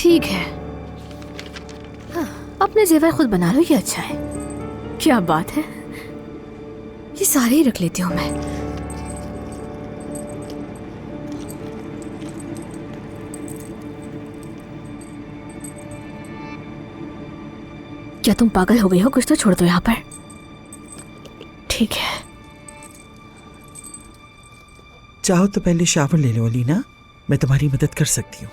ठीक है, हाँ, अपने जेवर खुद बना लो, ये अच्छा है। क्या बात है, ये सारे ही रख लेती हूँ मैं। क्या तुम पागल हो गई हो? कुछ तो छोड़ दो यहाँ पर। ठीक है, चाहो तो पहले शावर ले लो अलीना, मैं तुम्हारी मदद कर सकती हूँ।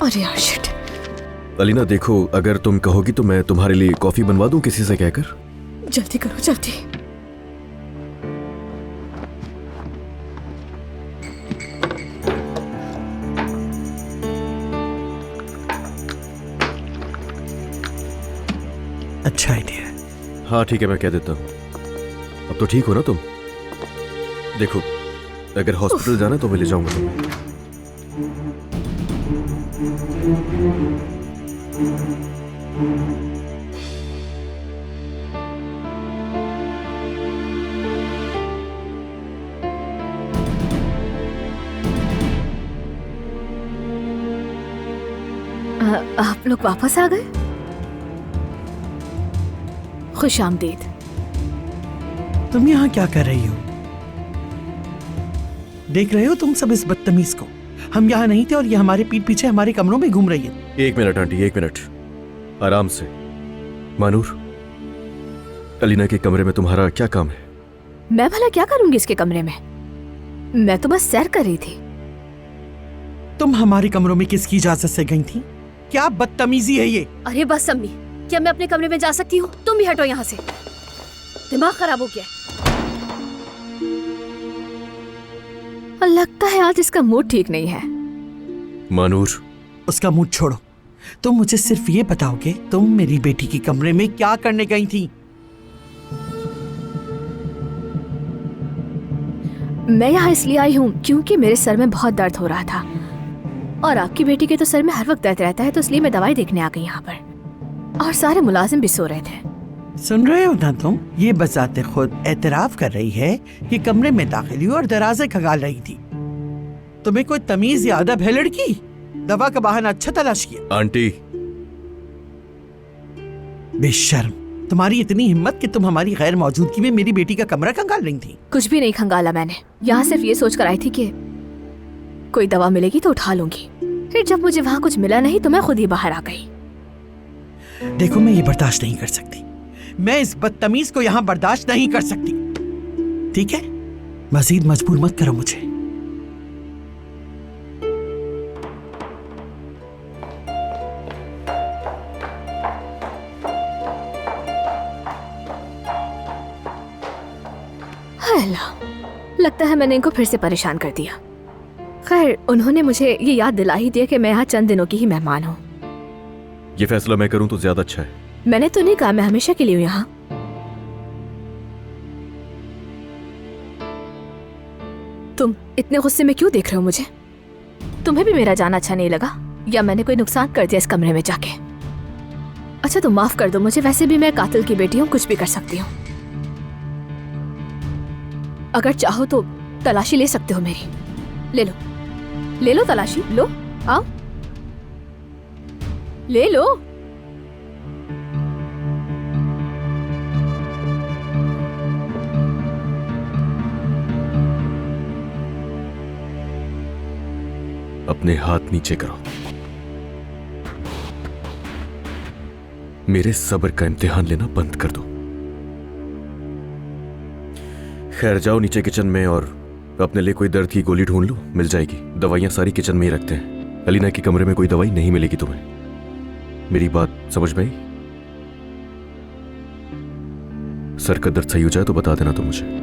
अरे यार शिट। अलीना देखो, अगर तुम कहोगी तो मैं तुम्हारे लिए कॉफी बनवा दूं किसी से कहकर। जल्दी करो जल्दी। अच्छा आइडिया है। हाँ ठीक है, मैं कह देता हूँ। अब तो ठीक हो ना तुम? देखो, अगर हॉस्पिटल जाना तो मैं ले जाऊंगा तुम्हें। आप लोग वापस आ गए? खुश आमदीद। तुम यहाँ क्या कर रही हो? देख रहे हो तुम सब इस बदतमीज को? हम यहाँ नहीं थे और ये हमारे पीठ पीछे हमारे कमरों में घूम रही है। एक मिनट आंटी, एक मिनट, आराम से। मानूर, अलीना के कमरे में तुम्हारा क्या काम है? मैं भला क्या करूंगी इसके कमरे में? मैं तो बस सैर कर रही थी। तुम हमारे कमरों में किसकी इजाजत से गई थी? क्या बदतमीजी है ये? अरे बस अम्मी, क्या मैं अपने कमरे में जा सकती हूँ? तुम भी हटो यहाँ से, दिमाग खराब हो गया। और लगता है आज इसका मूड ठीक नहीं है। मानूर, उसका मूड छोड़ो, तुम मुझे सिर्फ ये बताओगे तुम मेरी बेटी के कमरे में क्या करने गई थी? मैं यहाँ इसलिए आई हूँ क्योंकि मेरे सर में बहुत दर्द हो रहा था और आपकी बेटी के तो सर में हर वक्त दर्द रहता है, तो इसलिए मैं दवाई देखने आ गई यहाँ पर। और सारे मुलाजिम भी सो रहे थे। सुन रहे हो ना तुम? ये बजाते खुद एतराफ कर रही है कि कमरे में दाखिल हुई और दराजे खगाल रही थी। तुम्हें कोई तमीज या अदब है लड़की? दवा का बहाना अच्छा तलाश किया। आंटी, बेशर्म, तुम्हारी इतनी हिम्मत कि तुम हमारी गैर मौजूदगी में मेरी बेटी का कमरा खंगाल रही थी। कुछ भी नहीं खंगाला मैंने, यहाँ सिर्फ ये सोच कर आई थी कि कोई दवा मिलेगी तो उठा लूंगी। फिर जब मुझे वहाँ कुछ मिला नहीं तो मैं खुद ही बाहर आ गई। देखो, मैं ये बर्दाश्त नहीं कर सकती। मैं इस बदतमीज को यहाँ बर्दाश्त नहीं कर सकती। ठीक है, मजीद मजबूर मत करो मुझे। लगता है मैंने इनको फिर से परेशान कर दिया। खैर, उन्होंने मुझे ये याद दिला ही दिया कि मैं यहाँ चंद दिनों की ही मेहमान हूँ। ये फैसला मैं करूँ तो ज्यादा अच्छा है। मैंने तो नहीं कहा मैं हमेशा के लिए हूँ यहाँ। तुम इतने गुस्से में क्यों देख रहे हो मुझे? तुम्हें भी मेरा जाना अच्छा नहीं लगा या मैंने कोई नुकसान कर दिया इस कमरे में जाके? अच्छा तो माफ कर दो मुझे, वैसे भी मैं कातिल की बेटी हूँ, कुछ भी कर सकती हूँ। अगर चाहो तो तलाशी ले सकते हो मेरी। ले लो तलाशी, लो, आओ ले लो। अपने हाथ नीचे करो। मेरे सब्र का इम्तिहान लेना बंद कर दो। खैर, जाओ नीचे किचन में और अपने लिए कोई दर्द की गोली ढूंढ लो, मिल जाएगी। दवाइयां सारी किचन में ही रखते हैं। अलीना के कमरे में कोई दवाई नहीं मिलेगी तुम्हें। मेरी बात समझ में आई? सर का दर्द सही हो जाए तो बता देना तुम मुझे।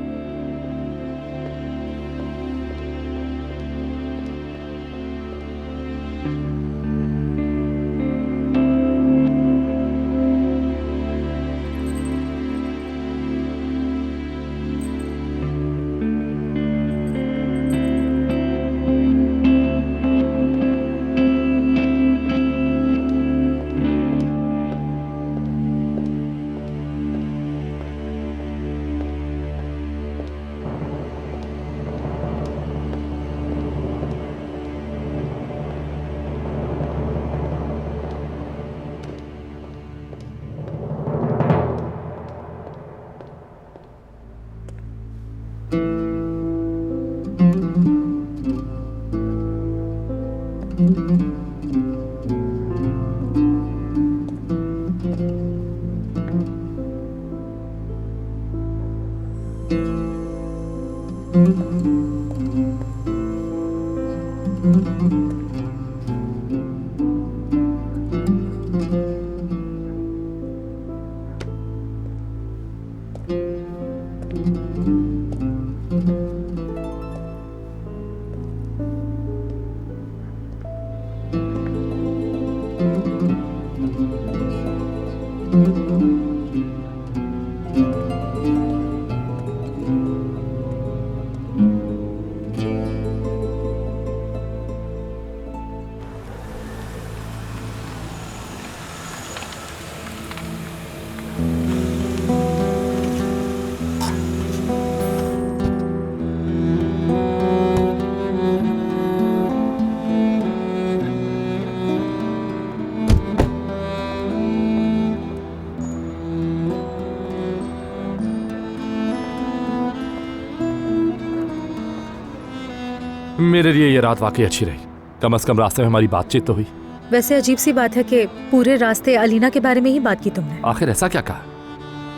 मेरे लिए ये रात वाकई अच्छी रही। कम से कम रास्ते में हमारी बातचीत तो हुई। वैसे अजीब सी बात है कि पूरे रास्ते अलीना के बारे में ही बात की तुमने। आखिर ऐसा क्या कहा?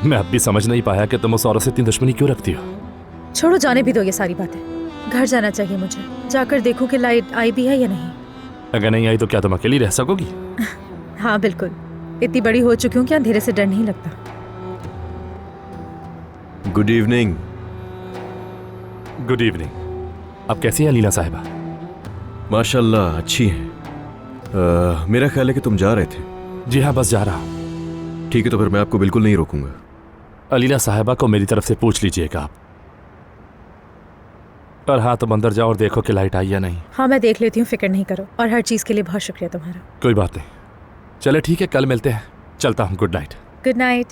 मैं अब भी समझ नहीं पाया कि तुम उस औरत से इतनी दुश्मनी क्यों रखती हो। छोड़ो, जाने भी दो ये सारी बातें। घर जाना चाहिए मुझे। जाकर देखूं कि लाइट आई भी है या नहीं। अगर नहीं आई तो क्या तुम अकेली रह सकोगी? हाँ बिल्कुल, इतनी बड़ी हो चुकी हूँ कि अंधेरे से डर नहीं लगता। Good evening. Good evening. अब कैसी है अलीना साहिबा? माशाल्लाह अच्छी हैं। मेरा ख्याल है कि तुम जा रहे थे। जी हाँ, बस जा रहा हूँ। ठीक है, तो फिर मैं आपको बिल्कुल नहीं रोकूंगा। अलीना साहिबा को मेरी तरफ से पूछ लीजिएगा आप। और हाँ, तुम अंदर जाओ और देखो कि लाइट आई या नहीं। हाँ मैं देख लेती हूँ, फिक्र नहीं करो। और हर चीज़ के लिए बहुत शुक्रिया तुम्हारा। कोई बात नहीं। चले ठीक है, कल मिलते हैं। चलता हूँ। Good night. Good night.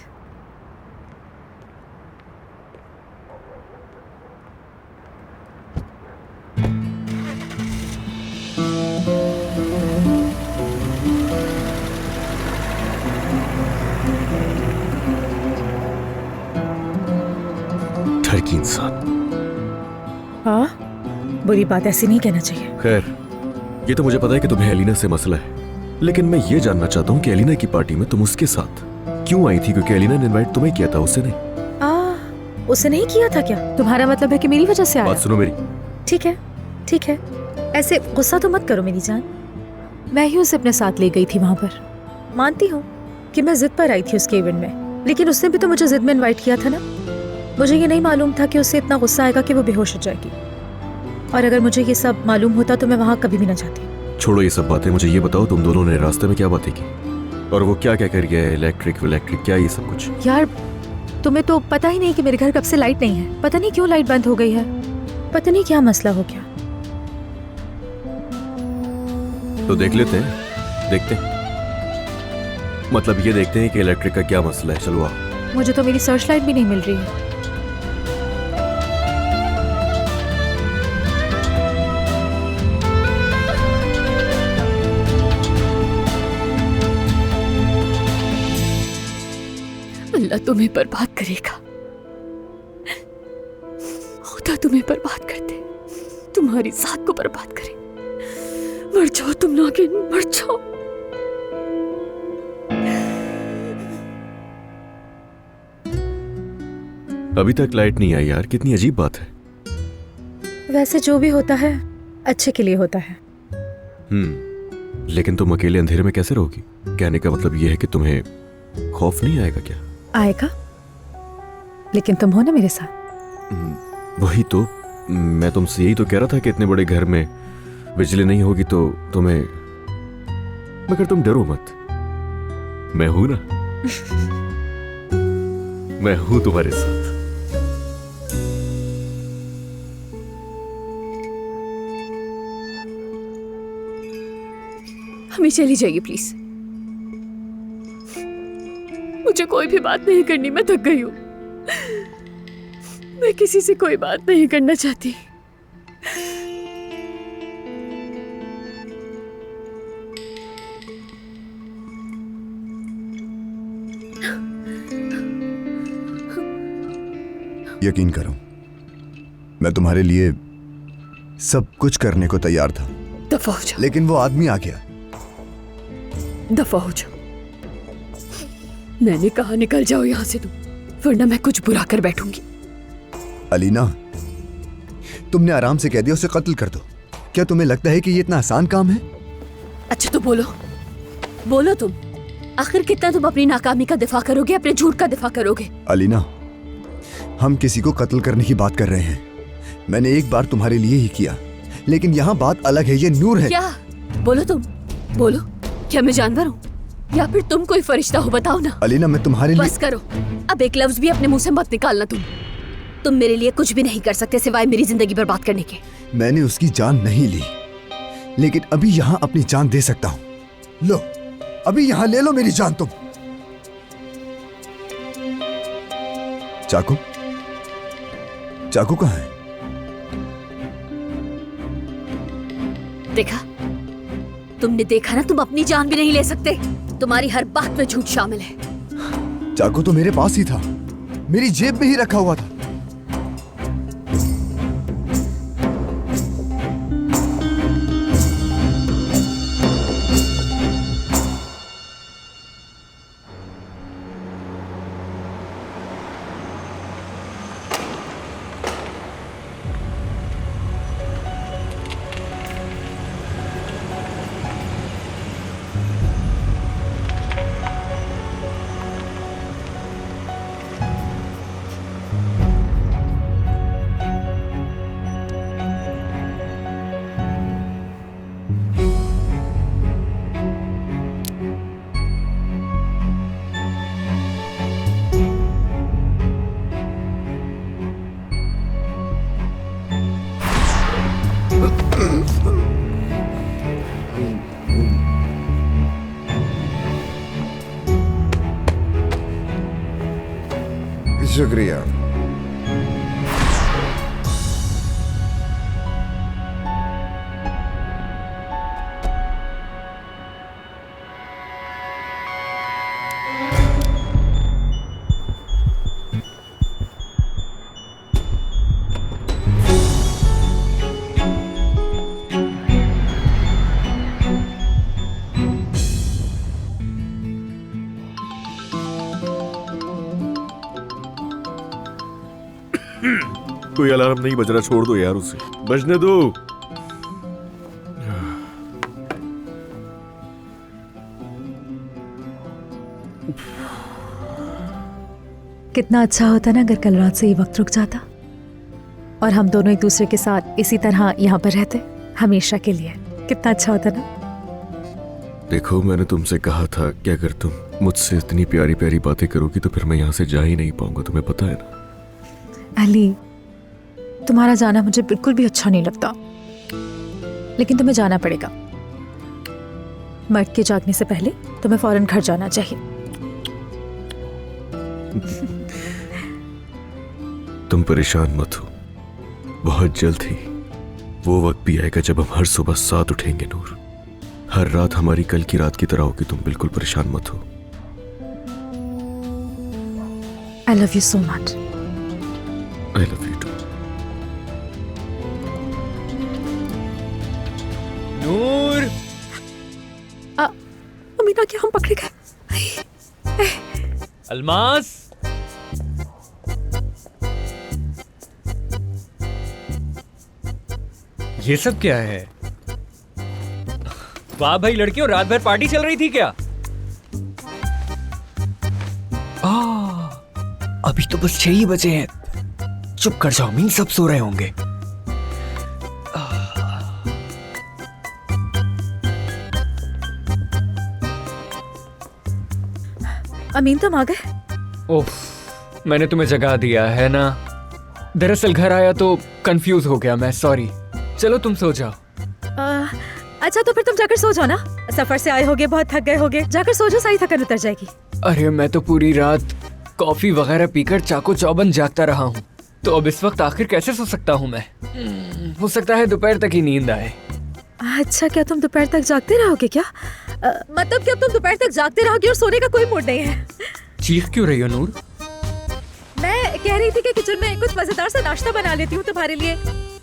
ठरकी इंसान। हाँ, बुरी बात ऐसी नहीं कहना चाहिए। खैर, ये तो मुझे पता है कि तुम्हें एलिना से मसला है, लेकिन मैं ये जानना चाहता हूँ कि एलिना की पार्टी में तुम उसके साथ क्यों आई थी? क्योंकि एलिना ने इनवाइट तुम्हें किया था, उससे नहीं। उसे नहीं किया था क्या? तुम्हारा मतलब है कि मेरी वजह से आया? बात सुनो मेरी। ठीक है, ठीक है। ऐसे गुस्सा तो मत करो मेरी जान। मैं ही उसे अपने साथ ले गई थी वहां पर। मानती हूँ कि मैं जिद पर आई थी उसके इवेंट में, लेकिन उसने भी तो मुझे जिद में इनवाइट किया था ना। मुझे ये नहीं मालूम था कि उससे इतना गुस्सा आएगा कि वो बेहोश हो जाएगी। और अगर मुझे ये सब मालूम होता तो मैं वहां कभी भी ना जाती। छोड़ो ये सब बातें, मुझे ये बताओ तुम दोनों ने रास्ते में क्या बातें की और वो क्या क्या कर गया है? इलेक्ट्रिक क्या ये सब कुछ? यार तुम्हें तो पता ही नहीं कि मेरे घर कब से लाइट नहीं है। पता नहीं क्यों लाइट बंद हो गई है। पता नहीं क्या मसला हो गया। तो देख लेते हैं, देखते हैं। मतलब ये देखते हैं कि इलेक्ट्रिक का क्या मसला है। चलो आओ। मुझे तो मेरी सर्च लाइट भी नहीं मिल रही है। अल्लाह तुम्हें बर्बाद करेगा। खुदा तुम्हें बर्बाद कर दे, तुम्हारी जात को बर्बाद करे। मर जाओ तुम नागिन, मर जाओ। अभी तक लाइट नहीं आई यार, कितनी अजीब बात है। वैसे जो भी होता है अच्छे के लिए होता है। लेकिन तुम अकेले अंधेरे में कैसे रहोगी? कहने का मतलब यह है कि तुम्हें खौफ नहीं आएगा क्या? आएगा, लेकिन तुम हो ना मेरे साथ। वही तो मैं तुमसे यही तो कह रहा था कि इतने बड़े घर में बिजली नहीं होगी तो तुम्हें, मगर तुम डरो मत, मैं हूं ना। मैं हूं तुम्हारे साथ। हमें चली जाइए प्लीज। मुझे कोई भी बात नहीं करनी, मैं थक गई हूं। मैं किसी से कोई बात नहीं करना चाहती। यकीन करो, मैं तुम्हारे लिए सब कुछ करने को तैयार था, दफा हो जाओ। लेकिन वो आदमी आ गया। दफा हो जाओ। मैंने कहा निकल जाओ यहां से तुम, वरना मैं कुछ बुरा कर बैठूंगी। अलीना, तुमने आराम से कह दिया उसे कत्ल कर दो। क्या तुम्हें लगता है कि ये इतना आसान काम है? अच्छा तो बोलो, बोलो तुम, आखिर कितना तुम अपनी नाकामी का दिफा करोगे, अपने झूठ का दिफा करोगे? अलीना, हम किसी को कत्ल करने की बात कर रहे हैं। मैंने एक बार तुम्हारे लिए ही किया, लेकिन यहाँ बात अलग है। ये नूर है। क्या? बोलो तुम, बोलो। क्या मैं जानवर हूँ या फिर तुम कोई फरिश्ता हो? बताओ ना। अलीना, मैं तुम्हारे लिए... बस करो, अब एक लफ्ज भी अपने मुंह से मत निकालना। तुम मेरे लिए कुछ भी नहीं कर सकते सिवाय मेरी जिंदगी बर्बाद करने के। मैंने उसकी जान नहीं ली, लेकिन अभी यहाँ अपनी जान दे सकता हूँ। लो, अभी यहाँ ले लो मेरी जान। तुम चाकू, चाकू कहाँ है? देखा, तुमने देखा ना, तुम अपनी जान भी नहीं ले सकते। तुम्हारी हर बात में झूठ शामिल है। चाकू तो मेरे पास ही था, मेरी जेब में ही रखा हुआ था। शुक्रिया। कोई अलार्म नहीं बज रहा, छोड़ दो यार उसे, बजने दो। कितना अच्छा होता ना अगर कल रात से ये वक्त रुक जाता और हम दोनों एक दूसरे के साथ इसी तरह यहाँ पर रहते हमेशा के लिए। कितना अच्छा होता ना। देखो, मैंने तुमसे कहा था कि अगर तुम मुझसे इतनी प्यारी प्यारी बातें करोगी तो फिर मैं यहाँ से जा ही नहीं पाऊंगा, तुम्हें पता है ना। अली, तुम्हारा जाना मुझे बिल्कुल भी अच्छा नहीं लगता, लेकिन तुम्हें जाना पड़ेगा। मर्द के जागने से पहले तुम्हें फौरन घर जाना चाहिए। तुम परेशान मत हो, बहुत जल्द ही वो वक्त भी आएगा जब हम हर सुबह साथ उठेंगे नूर। हर रात हमारी कल की रात की तरह होगी, तुम बिल्कुल परेशान मत हो। I love you so much. I love you too. नूर, अमीना, क्या हम पकड़े गए? अलमास, ये सब क्या है? वाह भाई लड़कियों, रात भर पार्टी चल रही थी क्या? अभी तो बस 6 ही बजे हैं। चुप कर जाओ मीन, सब सो रहे होंगे। अमीन, तुम आ गए? ओह, मैंने तुम्हें जगा दिया है ना। दरअसल घर आया तो कंफ्यूज हो गया मैं, सॉरी। चलो तुम सो जाओ। अच्छा तो फिर तुम जाकर सो जाओ ना, सफर से आए होगे, बहुत थक गए होगे। जाकर सो जाओ, सारी थकान उतर जाएगी। अरे मैं तो पूरी रात कॉफी वगैरह पीकर चाको चौबंद जागता रहा हूँ, तो अब इस वक्त आखिर कैसे सो सकता हूँ मैं? हो सकता है दोपहर तक ही नींद आए। अच्छा, क्या तुम दोपहर तक जागते रहोगे क्या? मतलब क्या तुम दोपहर तक जागते रहोगे और सोने का कोई मूड नहीं है? चीख क्यों रही हो नूर? मैं कह रही थी कि किचन में कुछ मजेदार सा नाश्ता बना लेती हूँ तुम्हारे लिए।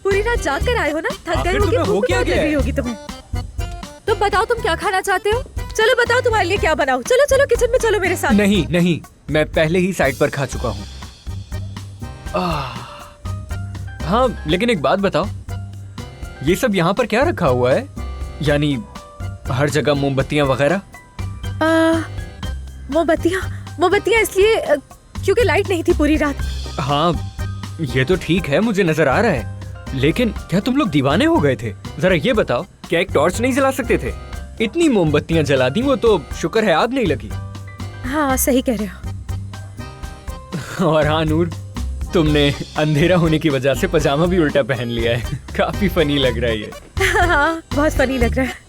पूरी रात जाग कर आए हो ना, थक गए होगे, भूख बहुत लग रही होगी तुम्हें। तो बताओ तुम क्या खाना चाहते हो? चलो बताओ तुम्हारे लिए क्या बनाऊं। चलो चलो किचन में चलो मेरे साथ। नहीं नहीं, मैं पहले ही साइड पर खा चुका हूँ। हाँ, लेकिन एक बात बताओ, ये सब यहाँ पर क्या रखा हुआ है? यानी हर जगह मोमबत्तियाँ वगैरह? मोमबत्तियाँ इसलिए क्योंकि लाइट नहीं थी पूरी रात। हाँ, ये तो ठीक है, मुझे नजर आ रहा है, लेकिन क्या तुम लोग दीवाने हो गए थे? जरा ये बताओ, क्या एक टॉर्च नहीं जला सकते थे? इतनी मोमबत्तियाँ जला दी, वो तो शुक्र है आग नहीं लगी। हाँ, सही कह रहे हो। और हाँ नूर, तुमने अंधेरा होने की वजह से पजामा भी उल्टा पहन लिया है। काफी फनी लग रहा है ये। हाँ, बहुत फनी लग रहा है।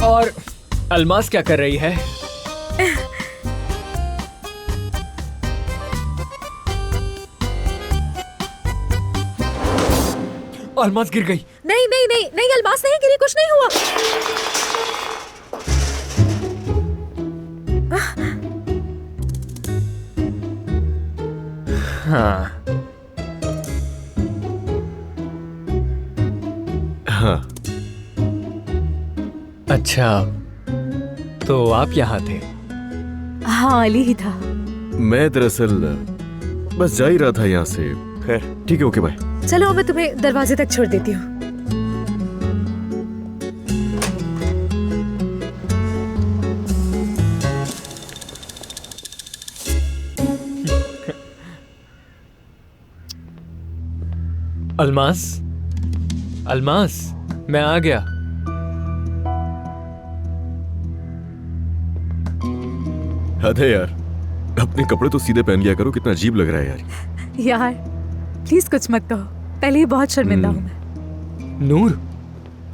और अलमास क्या कर रही है? अलमास गिर गई। नहीं नहीं नहीं नहीं, अलमास नहीं गिरी, कुछ नहीं हुआ। हाँ हाँ, अच्छा, तो आप यहाँ थे? हाँ, अली ही था। मैं दरअसल बस जा ही रहा था यहाँ से। खैर ठीक है, ओके बाय। चलो, मैं तुम्हें दरवाजे तक छोड़ देती हूँ। अलमास, अलमास, मैं आ गया। हद है यार, अपने कपड़े तो सीधे पहन लिया करो, कितना अजीब लग रहा है यार। यार प्लीज कुछ मत कहो, पहले ही बहुत शर्मिंदा हूँ मैं। नूर,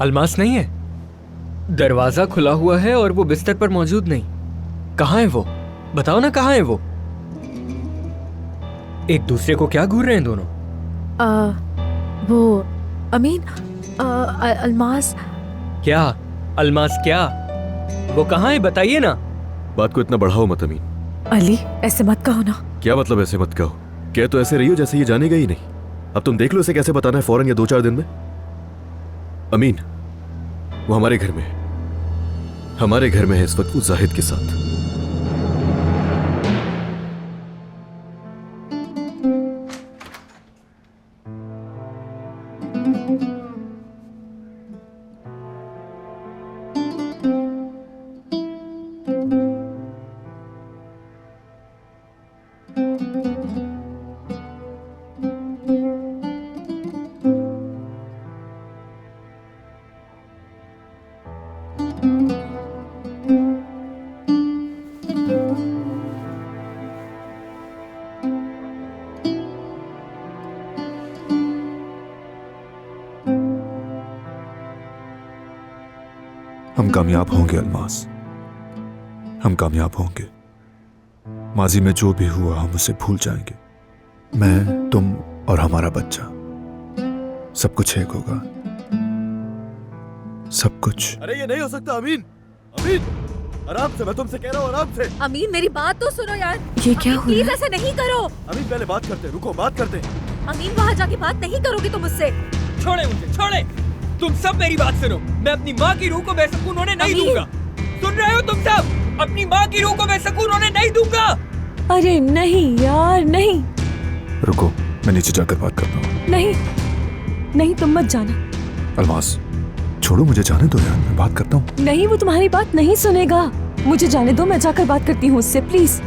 अलमास नहीं है। दरवाजा खुला हुआ है और वो बिस्तर पर मौजूद नहीं। कहाँ है वो? बताओ ना, कहाँ है वो? एक दूसरे को क्या घूर रहे हैं दोनों? वो अमीन, अलमास। क्या अलमास? क्या वो कहाँ है? बताइए ना। बात को इतना बढ़ाओ मत अमीन। अली, ऐसे मत कहो ना। क्या मतलब ऐसे मत कहो? क्या तो ऐसे रही हो जैसे ये जानेगा ही नहीं। अब तुम देख लो इसे कैसे बताना है फौरन या 2-4 दिन में। अमीन, वो हमारे घर में है, हमारे घर में है इस वक्त वो जाहिद के साथ। हम कामयाब होंगे अलमास, हम कामयाब होंगे। माजी में जो भी हुआ हम उसे भूल जाएंगे। मैं, तुम और हमारा बच्चा, सब कुछ एक होगा, सब कुछ। अरे ये नहीं हो सकता अमीन, अमीन आराम से, मैं तुमसे कह रहा हूँ आराम से। अमीन, मेरी बात तो सुनो यार। ये क्या हुआ? प्लीज ऐसे नहीं करो। अमीन पहले बात करते, रुको बात करते। अमीन, वहाँ जाके बात नहीं करोगे तुम मुझसे। छोड़े मुझे, छोड़े। तुम सब मेरी बात सुनो। मैं अपनी माँ की रूह को बेसकून होने नहीं दूंगा। सुन रहे हो तुम सब? अपनी माँ की रूह को बेसकून होने नहीं दूंगा। अरे नहीं यार, नहीं रुको, मैं नीचे जाकर बात करता हूँ। नहीं नहीं, तुम मत जाना। अलमास छोड़ो, मुझे जाने दो यार, मैं बात करता हूँ। नहीं, वो तुम्हारी बात नहीं सुनेगा। मुझे जाने दो, मैं जाकर बात करती हूँ उससे, प्लीज।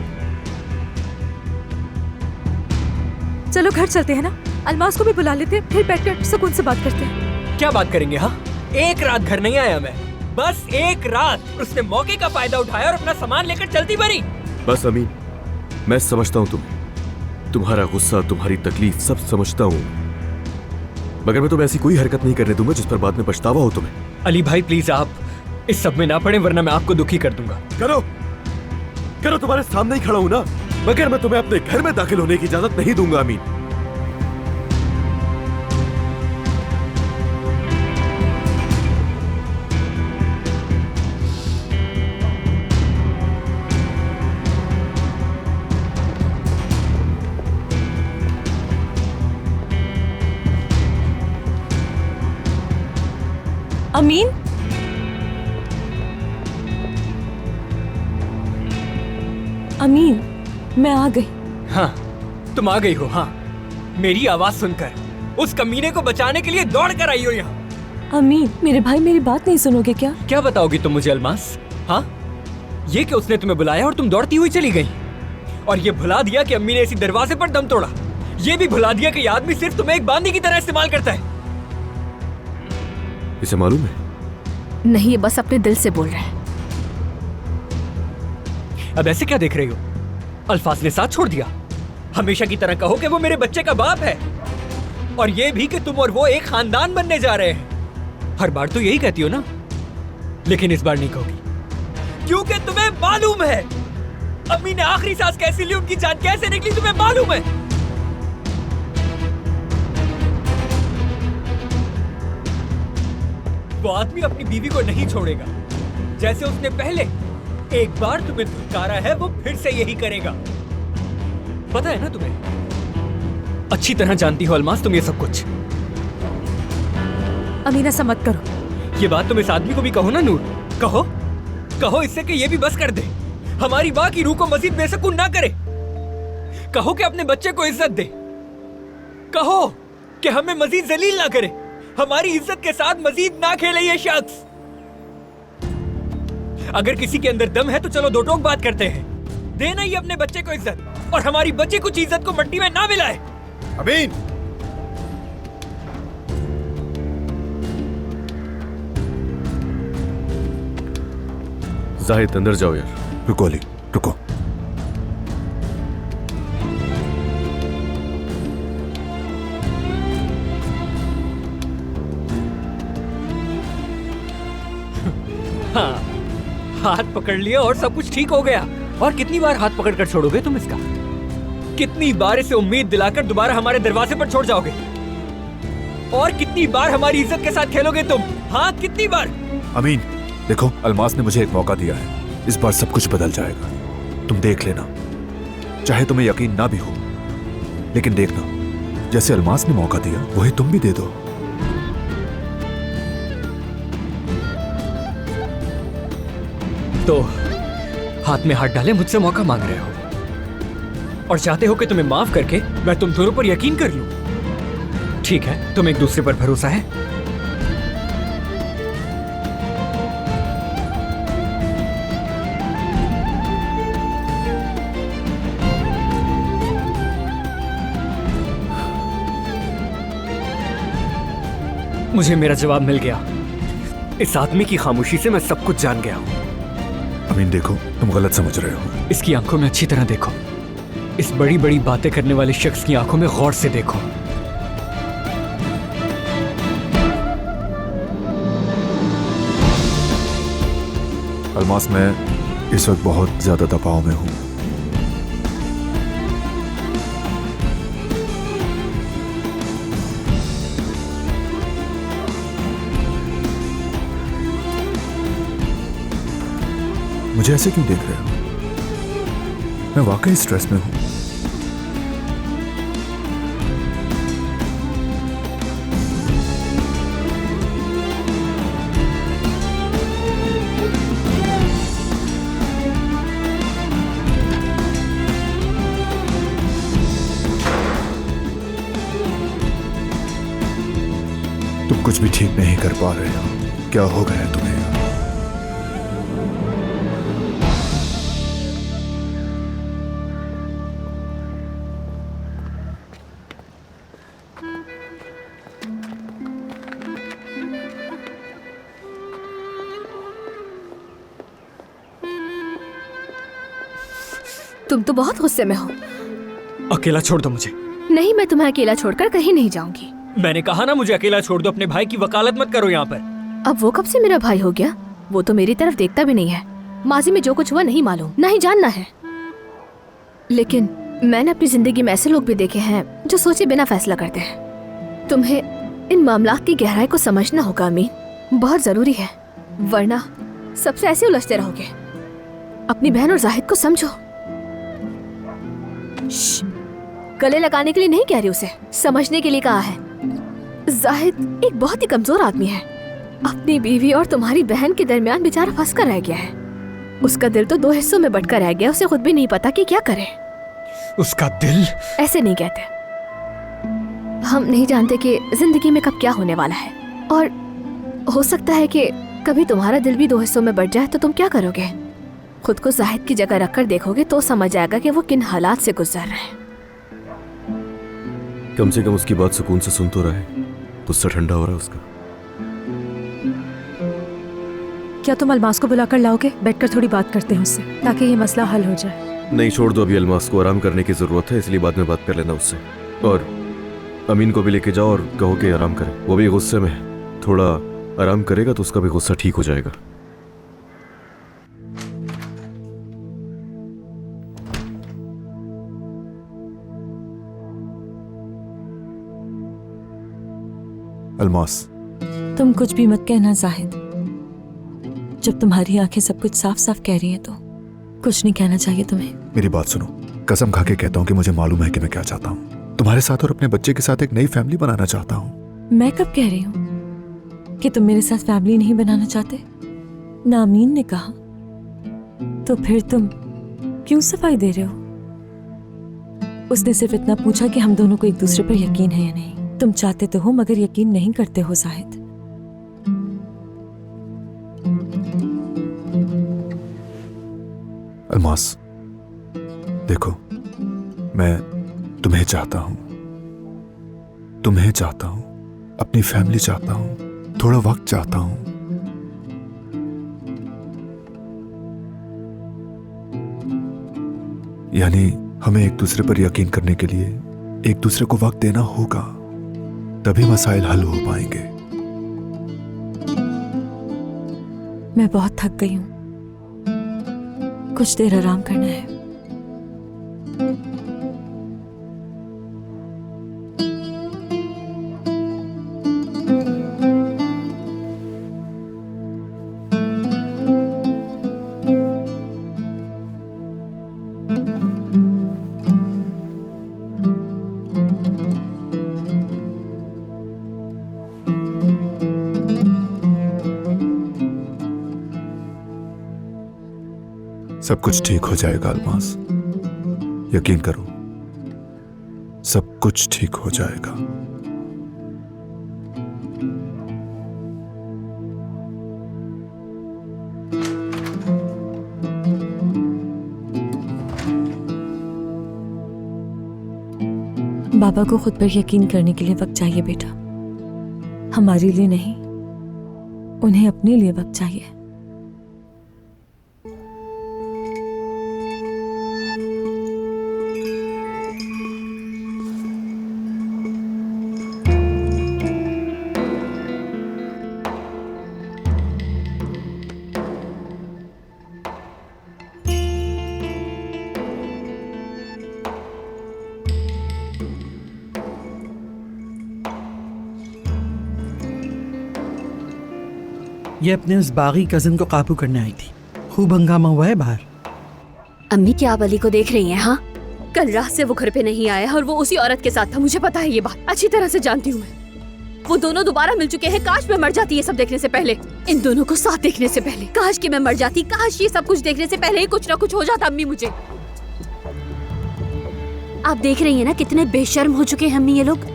चलो घर चलते हैं ना, अलमास को भी बुला लेते हैं, फिर बैठकर सुकून से बात करते हैं। क्या बात करेंगे? हाँ, एक रात घर नहीं आया मैं, बस एक रात। उसने मौके का फायदा उठाया और अपना सामान लेकर चलती बनी। बस अमीन, मैं समझता हूँ तुम्हें, तुम्हारा गुस्सा, तुम्हारी तकलीफ सब समझता हूँ, मगर मैं तुम्हें ऐसी कोई हरकत नहीं करने दूंगा जिस पर बाद में पछतावा हो तुम्हें। अली भाई प्लीज, आप इस सब में ना पड़े, वरना मैं आपको दुखी कर दूंगा। करो करो, तुम्हारे सामने ही खड़ा हूं ना, मगर मैं तुम्हें अपने घर में दाखिल होने की इजाजत नहीं दूंगा अमीन। अमीन, अमीन, मैं आ गई। हाँ, तुम आ गई हो। हाँ, मेरी आवाज सुनकर उस कमीने को बचाने के लिए दौड़ कर आई हो यहाँ। अमीन, मेरे भाई मेरी बात नहीं सुनोगे क्या? क्या बताओगी तुम मुझे अलमास? हाँ, ये कि उसने तुम्हें बुलाया और तुम दौड़ती हुई चली गई, और ये भुला दिया कि अम्मी ने इसी दरवाजे पर दम तोड़ा। ये भी भुला दिया कि ये आदमी सिर्फ तुम्हें एक बांदी की तरह इस्तेमाल करता है। इसे मालूम है? नहीं, ये बस अपने दिल से बोल रहा है। अब ऐसे क्या देख रही हो? अल्फाज ने साथ छोड़ दिया। हमेशा की तरह कहो कि वो मेरे बच्चे का बाप है, और ये भी कि तुम और वो एक खानदान बनने जा रहे हैं। हर बार तो यही कहती हो ना, लेकिन इस बार नहीं कहोगी, क्योंकि तुम्हें मालूम है अम्मी ने आखिरी सांस कैसे ली, उनकी जान कैसे निकली, तुम्हें मालूम है। वो आदमी अपनी बीवी को नहीं छोड़ेगा। जैसे उसने पहले एक बार तुम्हें धुतकारा है, वो फिर से यही करेगा। पता है ना तुम्हें? अच्छी तरह जानती हो अलमास तुम ये सब कुछ। अमीन, ऐसा मत करो। ये बात तुम इस आदमी को भी कहो ना नूर। कहो, कहो इससे कि ये भी बस कर दे, हमारी माँ की रूह को मजीद बेसुकून ना करे। कहो कि अपने बच्चे को इज्जत दे। कहो कि हमें मजीद जलील ना करे, हमारी इज्जत के साथ मजीद ना खेले ये शख्स। अगर किसी के अंदर दम है तो चलो दो टोक बात करते हैं। देना ही अपने बच्चे को इज्जत, और हमारी बच्ची कुछ इज्जत को मट्टी में ना मिलाए। अमीन, जाहिद अंदर जाओ यार। रुको अली, रुको। हाँ, हाथ पकड़ लिया और सब कुछ ठीक हो गया। और कितनी बार हाथ पकड़कर छोड़ोगे तुम इसका? कितनी बार इसे उम्मीद दिलाकर दोबारा हमारे दरवाजे पर छोड़ जाओगे? और कितनी बार हमारी इज्जत के साथ खेलोगे तुम? हाँ, कितनी बार? अमीन, देखो, अलमास ने मुझे एक मौका दिया है। इस बार सब कुछ बदल जाएगा, तुम देख लेना। चाहे तुम्हें यकीन ना भी हो, लेकिन देखना, जैसे अलमास ने मौका दिया वही तुम भी दे दो। तो हाथ में हाथ डाले मुझसे मौका मांग रहे हो, और चाहते हो कि तुम्हें माफ करके मैं तुम दोनों पर यकीन कर लूं। ठीक है, तुम एक दूसरे पर भरोसा है? मुझे मेरा जवाब मिल गया। इस आदमी की खामोशी से मैं सब कुछ जान गया हूं। अमीन देखो, तुम गलत समझ रहे हो। इसकी आंखों में अच्छी तरह देखो। इस बड़ी बड़ी बातें करने वाले शख्स की आंखों में गौर से देखो। अलमास, मैं इस वक्त बहुत ज्यादा दबाव में हूं। मुझे ऐसे क्यों देख रहे हो? मैं वाकई स्ट्रेस में हूं। तुम कुछ भी ठीक नहीं कर पा रहे हो। क्या हो गया तुम्हें? तुम तो बहुत गुस्से में हो। अकेला छोड़ दो मुझे। नहीं, मैं तुम्हें अकेला छोड़कर कहीं नहीं जाऊंगी। मैंने कहा ना, मुझे अकेला छोड़ दो। अपने भाई की वकालत मत करो यहाँ पर। अब वो कब से मेरा भाई हो गया? वो तो मेरी तरफ देखता भी नहीं है। माजी में जो कुछ हुआ नहीं मालूम, नहीं जानना है। लेकिन मैंने अपनी जिंदगी में ऐसे लोग भी देखे हैं जो सोचे बिना फैसला करते हैं। तुम्हें इन मामलात की गहराई को समझना होगा अमीन, बहुत जरूरी है, वरना सबसे ऐसे उलझते रहोगे। अपनी बहन और जाहिद को समझो। गले लगाने के लिए नहीं कह रही उसे, समझने के लिए कहा है। जाहिद एक बहुत ही कमजोर आदमी है। अपनी बीवी और तुम्हारी बहन के दरमियान बेचारा फंस कर रह गया है। उसका दिल तो 2 हिस्सों में बंटकर रह गया, उसे खुद भी नहीं पता कि क्या करे। उसका दिल? ऐसे नहीं कहते, हम नहीं जानते कि जिंदगी में कब क्या होने वाला है, और हो सकता है कि कभी तुम्हारा दिल भी 2 हिस्सों में बंट जाए तो तुम क्या करोगे? खुद को जाहिद की जगह रखकर देखोगे तो समझ आएगा कि वो किन हालात से गुजर रहे हैं। कम से कम उसकी बात सुकून से सुन तो रहा है, गुस्सा ठंडा हो रहा है उसका। क्या तुम अलमास को बुलाकर लाओगे? बैठकर थोड़ी बात करते हैं उससे, ताकि ये मसला हल हो जाए। नहीं, छोड़ दो, अभी अलमास को आराम करने की जरूरत है, इसलिए बाद में बात कर लेना उससे। और अमीन को भी लेके जाओ और कहो कि आराम करे, वो भी गुस्से में है। थोड़ा आराम करेगा तो उसका भी गुस्सा ठीक हो जाएगा। अलमास, तुम कुछ भी मत कहना जाहिद। जब तुम्हारी आंखें सब कुछ साफ साफ कह रही हैं तो कुछ नहीं कहना चाहिए तुम्हें। मेरी बात सुनो, कसम खा के कहता हूँ कि मुझे मालूम है कि मैं क्या चाहता हूँ। तुम्हारे साथ और अपने बच्चे के साथ एक नई फैमिली बनाना चाहता हूँ। मैं कब कह रही हूँ कि तुम मेरे साथ फैमिली नहीं बनाना चाहते? ना अमीन ने कहा, तो फिर तुम क्यों सफाई दे रहे हो? उसने सिर्फ इतना पूछा कि हम दोनों को एक दूसरे पर यकीन है या नहीं। तुम चाहते तो हो मगर यकीन नहीं करते हो जाहिद। अलमास, देखो, मैं तुम्हें चाहता हूं, तुम्हें चाहता हूं, अपनी फैमिली चाहता हूं, थोड़ा वक्त चाहता हूं। यानी हमें एक दूसरे पर यकीन करने के लिए एक दूसरे को वक्त देना होगा, तभी मसाइल हल हो पाएंगे। मैं बहुत थक गई हूं, कुछ देर आराम करना है। सब कुछ ठीक हो जाएगा अलमास, यकीन करो, सब कुछ ठीक हो जाएगा। बाबा को खुद पर यकीन करने के लिए वक्त चाहिए बेटा, हमारे लिए नहीं, उन्हें अपने लिए वक्त चाहिए। ये अपने उस बागी कजिन को काबू करने आई थी। खूब हंगामा हुआ है बाहर। अम्मी, क्या आप अली को देख रही हैं? हाँ, कल रात से वो घर पे नहीं आया और वो उसी औरत के साथ था। मुझे पता है, ये बात अच्छी तरह से जानती हूँ मैं। वो दोनों दोबारा मिल चुके हैं। काश मैं मर जाती ये सब देखने से पहले, इन दोनों को साथ देखने से पहले। काश कि मैं मर जाती, काश ये सब कुछ देखने से पहले ही कुछ ना कुछ हो जाता। अम्मी, मुझे आप देख रही हैं ना कितने बेशर्म हो चुके हैं अम्मी ये लोग।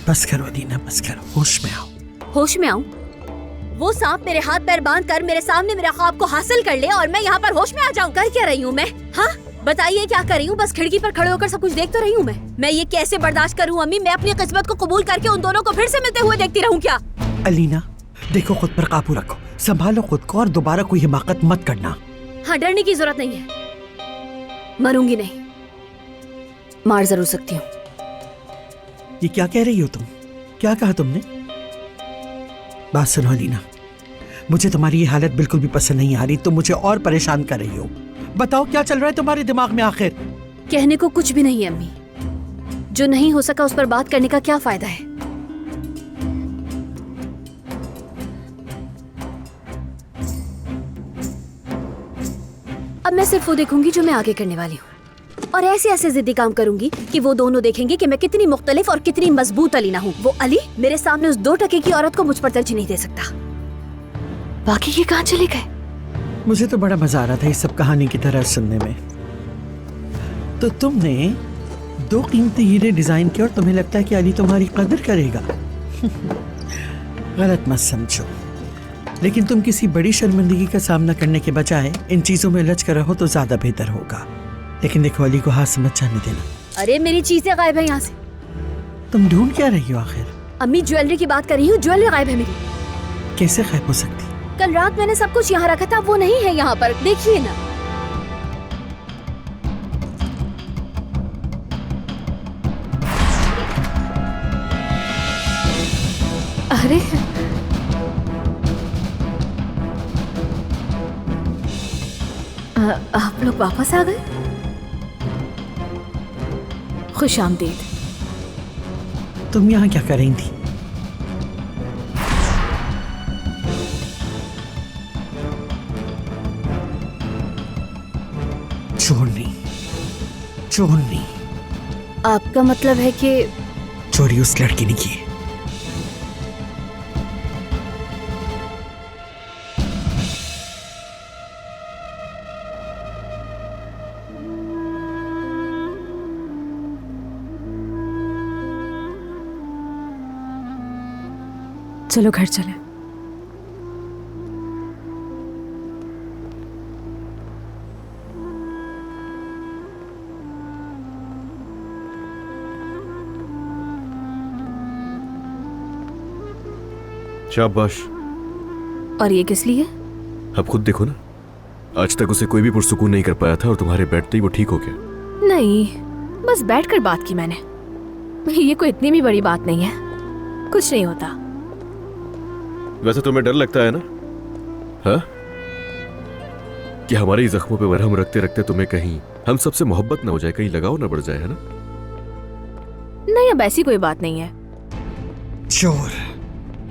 बस करो अदीना, बस करो, होश में आओ। होश में आऊं? वो सांप मेरे हाथ पैर बांध कर मेरे सामने मेरे ख्वाब को हासिल कर ले और मैं यहाँ पर होश में आ जाऊं। कर क्या रही हूँ मैं? हाँ बताइए, क्या कर रही हूँ? बस खिड़की पर खड़े होकर सब कुछ देख तो रही हूँ मैं ये कैसे बर्दाश्त करूँ अम्मी? मैं अपनी किस्मत को कबूल करके उन दोनों को फिर से मिलते हुए देखती रहूँ क्या? अलीना, देखो, खुद पर काबू रखो, संभालो खुद को और दोबारा कोई हिमाकत मत करना। हाँ, डरने की जरूरत नहीं है। मरूंगी नहीं, मार जरूर सकती हूँ। ये क्या कह रही हो तुम? क्या कहा तुमने? बात सुनो अलीना, मुझे तुम्हारी ये हालत बिल्कुल भी पसंद नहीं आ रही। तुम मुझे और परेशान कर रही हो। बताओ क्या चल रहा है तुम्हारे दिमाग में आखिर? कहने को कुछ भी नहीं है अम्मी। जो नहीं हो सका उस पर बात करने का क्या फायदा है? अब मैं सिर्फ वो देखूंगी जो मैं आगे करने वाली हूँ, और ऐसे ऐसे जिद्दी काम करूंगी कि वो दोनों देखेंगे कि मैं कितनी मुख्तलिफ और कितनी मजबूत अलीना हूँ। वो अली मेरे सामने उस 2 टके की औरत को मुझ पर तरजीह नहीं दे सकता। बाकी ये कहाँ चले गए? मुझे तो बड़ा मजा आ रहा था ये सब कहानी की तरह सुनने में। तो तुमने 2 कीमती हीरे डिजाइन किए और तुम्हें लगता है कि अली तुम्हारी कदर करेगा? गलत मत समझो, लेकिन तुम किसी बड़ी शर्मिंदगी का सामना करने के बजाय इन चीजों में उलझ कर रहो तो ज्यादा बेहतर होगा। लेकिन देखो, अली को हाथ से मत जाने देना। अरे मेरी चीजें गायब है यहाँ से। तुम ढूंढ क्या रही हो आखिर? अम्मी ज्वेलरी की बात कर रही हूँ, ज्वेलरी गायब है मेरी। कैसे गायब हो सकती? कल रात मैंने सब कुछ यहाँ रखा था, वो नहीं है यहाँ पर, देखिए ना। अरे आप लोग वापस आ गए? खुश आमदीद। तुम यहाँ क्या कर रही थी? चोरनी। आपका मतलब है कि चोरी उस लड़की ने की है। चलो घर चले। शाबाश। और ये किस लिए? अब खुद देखो ना, आज तक उसे कोई भी पुरसुकून नहीं कर पाया था और तुम्हारे बैठते ही वो ठीक हो गया। नहीं, बस बैठकर बात की मैंने। ये कोई इतनी भी बड़ी बात नहीं है, कुछ नहीं होता। वैसे तुम्हें डर लगता है ना, हाँ? कि हमारे जख्मों पे मरहम रखते रखते तुम्हें कहीं हम सबसे मोहब्बत ना हो जाए, कहीं लगाव ना बढ़ जाए, है ना? नहीं, अब ऐसी कोई बात नहीं है। चोर,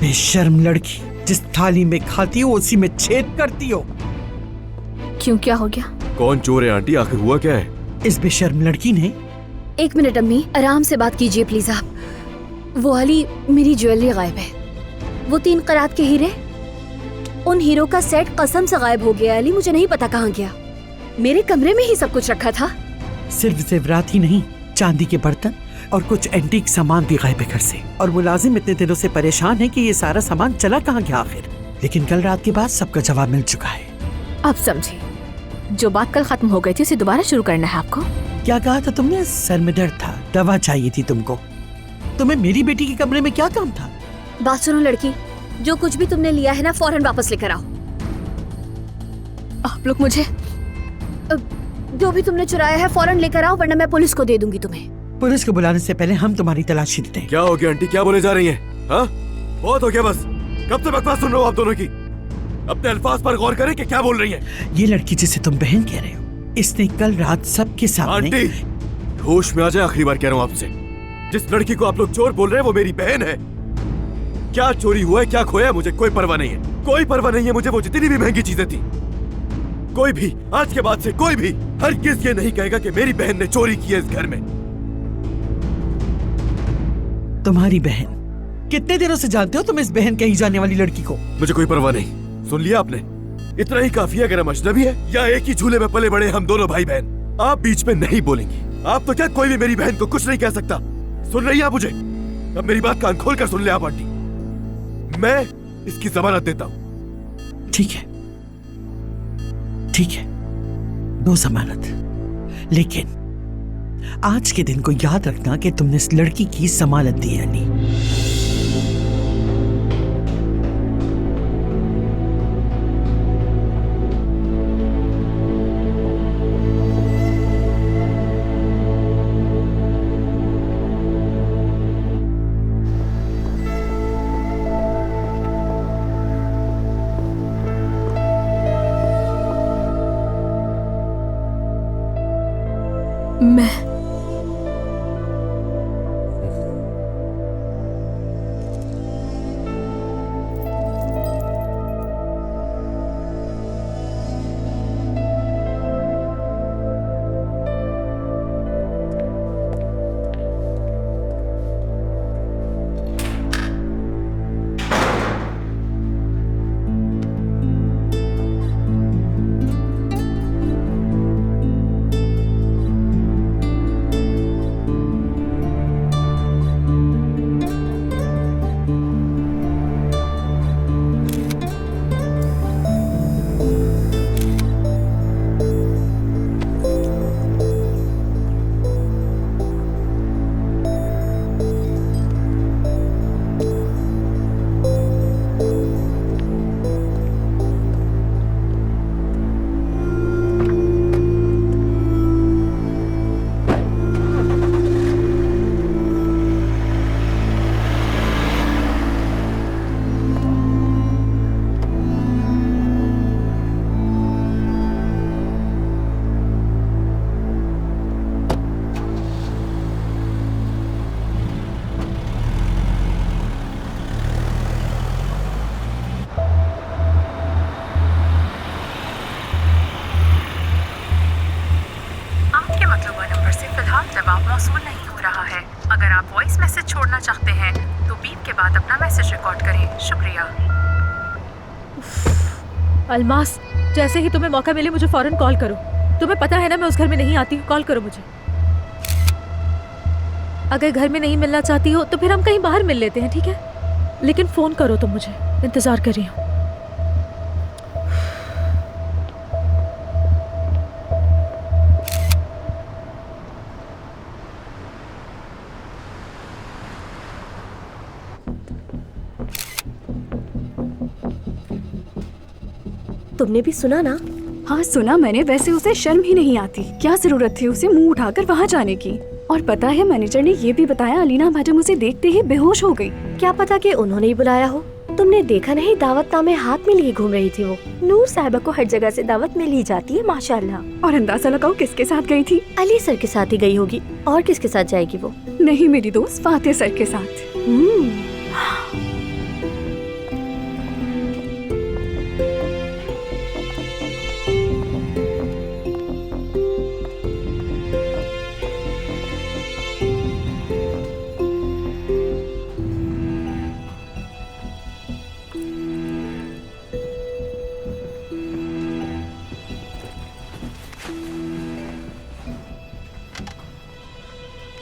बेशर्म लड़की, जिस थाली में खाती हो उसी में छेद करती हो। क्यों, क्या हो गया? कौन चोर है आंटी? आखिर हुआ क्या है? इस बेशर्म लड़की ने। 1 मिनट अम्मी, आराम से बात कीजिए प्लीज आप। वो वाली मेरी ज्वेलरी गायब है, वो 3 करात के हीरे, उन हीरो का सेट कसम से गायब हो गया। अली, मुझे नहीं पता कहाँ गया। मेरे कमरे में ही सब कुछ रखा था। सिर्फ जेवरात ही नहीं, चांदी के बर्तन और कुछ एंटीक सामान भी गायब है घर से। और मुलाजिम इतने दिनों से परेशान है कि ये सारा सामान चला कहाँ गया आखिर। लेकिन कल रात के बाद सबका जवाब मिल चुका है। अब समझे, जो बात कल खत्म हो गई थी उसे दोबारा शुरू करना है आपको। क्या कहा था तुमने? सर में दर्द था, दवा चाहिए थी तुमको। तुम्हें मेरी बेटी के कमरे में क्या काम था? बात सुनो लड़की, जो कुछ भी तुमने लिया है ना, फौरन वापस लेकर आओ। आप लोग मुझे जो भी तुमने चुराया है फौरन लेकर आओ, वरना मैं पुलिस को दे दूंगी तुम्हें। पुलिस को बुलाने से पहले हम तुम्हारी तलाशी लेते हैं। क्या हो गया आंटी? क्या बोले जा रही हैं? हाँ? बहुत हो गया बस। कब से बकवास सुन रहा हूँ आप दोनों की। अपने अल्फाज पर गौर करें कि क्या बोल रही हैं। ये लड़की जिसे तुम बहन कह रहे हो, इसने कल रात सबके सामने। आंटी, होश में आ जाए, आखिरी बार कह रहा हूँ आपसे। जिस लड़की को आप लोग चोर बोल रहे हैं वो मेरी बहन है। क्या चोरी हुआ है, क्या खोया है, मुझे कोई परवाह नहीं है। कोई परवाह नहीं है मुझे वो जितनी भी महंगी चीजें थी। कोई भी आज के बाद से कोई भी हरगिज़ ये नहीं कहेगा कि मेरी बहन ने चोरी की है इस घर में। तुम्हारी बहन? कितने दिनों से जानते हो तुम इस बहन कही जाने वाली लड़की को? मुझे कोई परवाह नहीं। सुन लिया आपने? इतना ही काफी है। अगर हम अजनबी है या एक ही झूले में पले बड़े हम दोनों भाई बहन, आप बीच में नहीं बोलेंगी। आप तो क्या, कोई भी मेरी बहन को कुछ नहीं कह सकता। सुन रही है आप मुझे? अब मेरी बात कान खोल कर सुन ले आप आंटी। मैं इसकी जमानत देता हूं। ठीक है, ठीक है, दो जमानत। लेकिन आज के दिन को याद रखना कि तुमने इस लड़की की जमानत दी है। अली, जवाब मौसूल नहीं हो रहा है। अगर आप वॉइस मैसेज छोड़ना चाहते हैं तो बीप के बाद अपना मैसेज रिकॉर्ड करें। शुक्रिया। अलमास, जैसे ही तुम्हें मौका मिले मुझे फौरन कॉल करो। तुम्हें पता है ना मैं उस घर में नहीं आती हूँ, कॉल करो मुझे। अगर घर में नहीं मिलना चाहती हो तो फिर हम कहीं बाहर मिल लेते हैं, ठीक है? लेकिन फोन करो तुम मुझे, इंतजार कर रही हूँ। तुमने भी सुना ना? हाँ सुना मैंने। वैसे उसे शर्म ही नहीं आती। क्या जरूरत थी उसे मुंह उठाकर वहाँ जाने की? और पता है मैनेजर ने ये भी बताया अलीना मैडम उसे देखते ही बेहोश हो गई। क्या पता कि उन्होंने ही बुलाया हो। तुमने देखा नहीं, दावतनामे हाथ में लिए घूम रही थी वो। नूर साहिबा को हर जगह से दावत में ली जाती है माशाल्लाह। और अंदाजा लगाओ किसके साथ गई थी? अली सर के साथ ही गई होगी। और किसके साथ जाएगी वो? नहीं, मेरी दोस्त फातिह सर के साथ।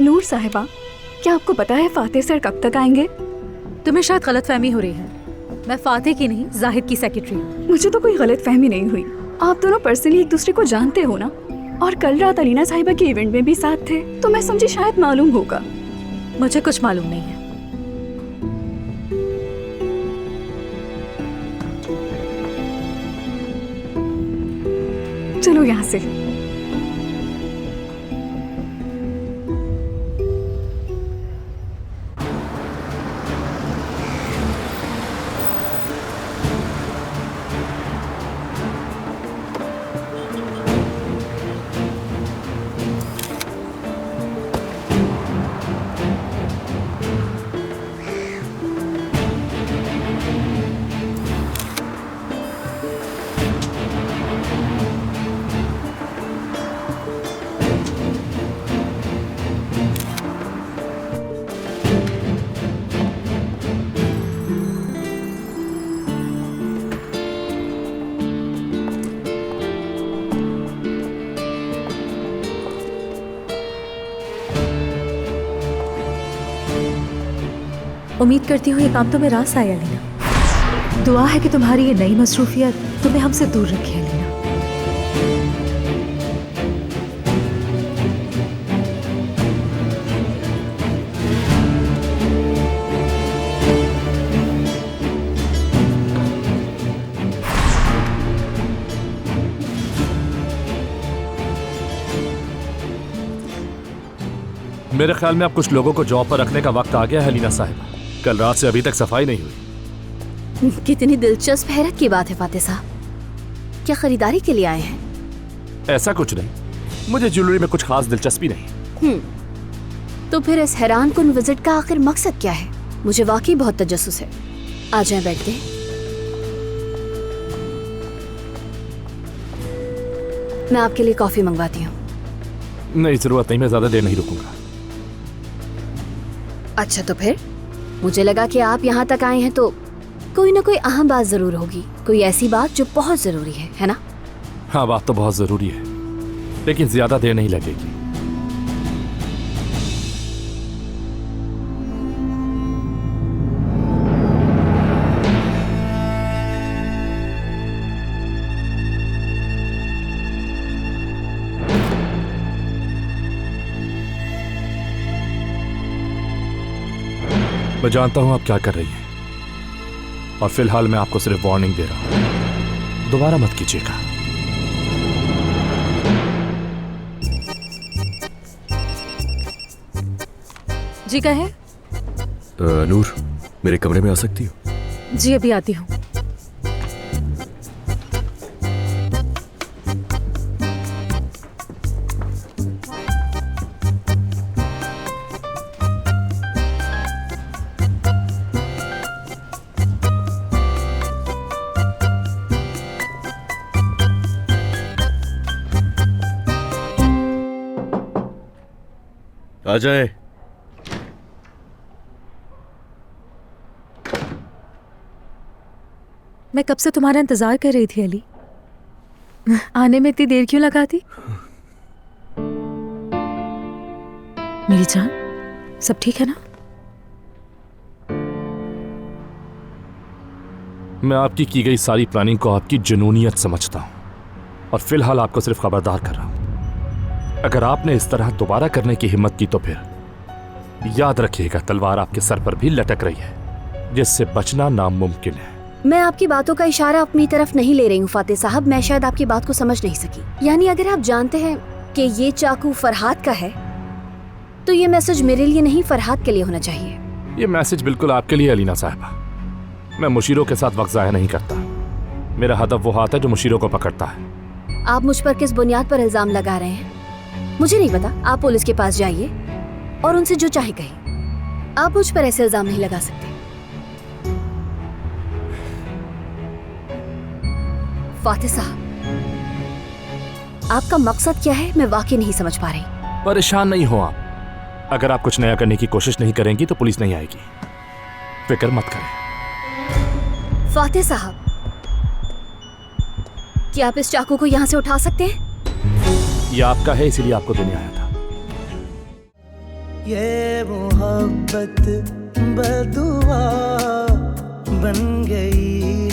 नूर साहिबा, क्या आपको पता है फातिह सर कब तक आएंगे? तुम्हें शायद गलतफहमी हो रही है। मैं फातिह की नहीं, जाहिद की सेक्रेटरी हूँ। मुझे तो कोई गलतफहमी नहीं हुई। आप दोनों पर्सनली एक दूसरे को जानते हो ना? और कल रात अलीना साहिबा के इवेंट में भी साथ थे, तो मैं समझी शायद मालूम होगा। मुझे कुछ मालूम नहीं है। चलो यहाँ से। उम्मीद करती हूँ ये काम तुम्हें रास आया अलीना। दुआ है कि तुम्हारी ये नई मसरूफियत तुम्हें हमसे दूर रखे अलीना। मेरे ख्याल में अब कुछ लोगों को जॉब पर रखने का वक्त आ गया है लीना साहिबा। कल रात से अभी तक सफाई नहीं हुई। कितनी दिलचस्प हैरत की बात है फातिह साहब। क्या खरीदारी के लिए आए हैं? ऐसा कुछ नहीं, मुझे ज्वेलरी में कुछ खास दिलचस्पी नहीं। तो फिर इस हैरान कुन विजिट का आखिर मकसद क्या है? मुझे वाकई बहुत तजस्सुस है। आ जाएं, बैठते हैं। मैं आपके लिए कॉफी मंगवाती हूँ। नहीं जरूरत नहीं, मैं ज्यादा देर नहीं रुकूंगा। अच्छा तो फिर मुझे लगा कि आप यहाँ तक आए हैं तो कोई ना कोई अहम बात जरूर होगी, कोई ऐसी बात जो बहुत जरूरी है ना? हाँ, बात तो बहुत जरूरी है, लेकिन ज्यादा देर नहीं लगेगी। मैं जानता हूं आप क्या कर रही हैं, और फिलहाल मैं आपको सिर्फ वार्निंग दे रहा हूं, दोबारा मत कीजिएगा। जी कहे? नूर, मेरे कमरे में आ सकती हो? जी अभी आती हूँ। आ जाए। मैं कब से तुम्हारा इंतजार कर रही थी अली। आने में इतनी देर क्यों लगा दी? मेरी जान, सब ठीक है ना? मैं आपकी की गई सारी प्लानिंग को आपकी जुनूनियत समझता हूं और फिलहाल आपको सिर्फ खबरदार कर रहा हूं। अगर आपने इस तरह दोबारा करने की हिम्मत की तो फिर याद रखिएगा तलवार आपके सर पर भी लटक रही है, जिससे बचना नामुमकिन है। मैं आपकी बातों का इशारा अपनी तरफ नहीं ले रही हूँ फातिह साहब। मैं शायद आपकी बात को समझ नहीं सकी। यानी अगर आप जानते हैं कि ये चाकू फरहाद का है तो ये मैसेज मेरे लिए नहीं फरहाद के लिए होना चाहिए। ये मैसेज बिल्कुल आपके लिए अलीना साहिबा। मैं मुशीरों के साथ वक्त ज़ाया नहीं करता। मेरा हदफ वो हाथ है जो मुशीरों को पकड़ता है। आप मुझ पर किस बुनियाद पर इल्जाम लगा रहे हैं मुझे नहीं पता। आप पुलिस के पास जाइए और उनसे जो चाहे कहिए। आप मुझ पर ऐसे इल्जाम नहीं लगा सकते। फातिह साहब, आपका मकसद क्या है मैं वाकई नहीं समझ पा रही। परेशान नहीं हो आप। अगर आप कुछ नया करने की कोशिश नहीं करेंगी तो पुलिस नहीं आएगी, फिक्र मत करें। फातिह साहब, क्या आप इस चाकू को यहाँ से उठा सकते हैं? ये आपका है, इसीलिए आपको देने आया था। ये मोहब्बत बदुआ बन गई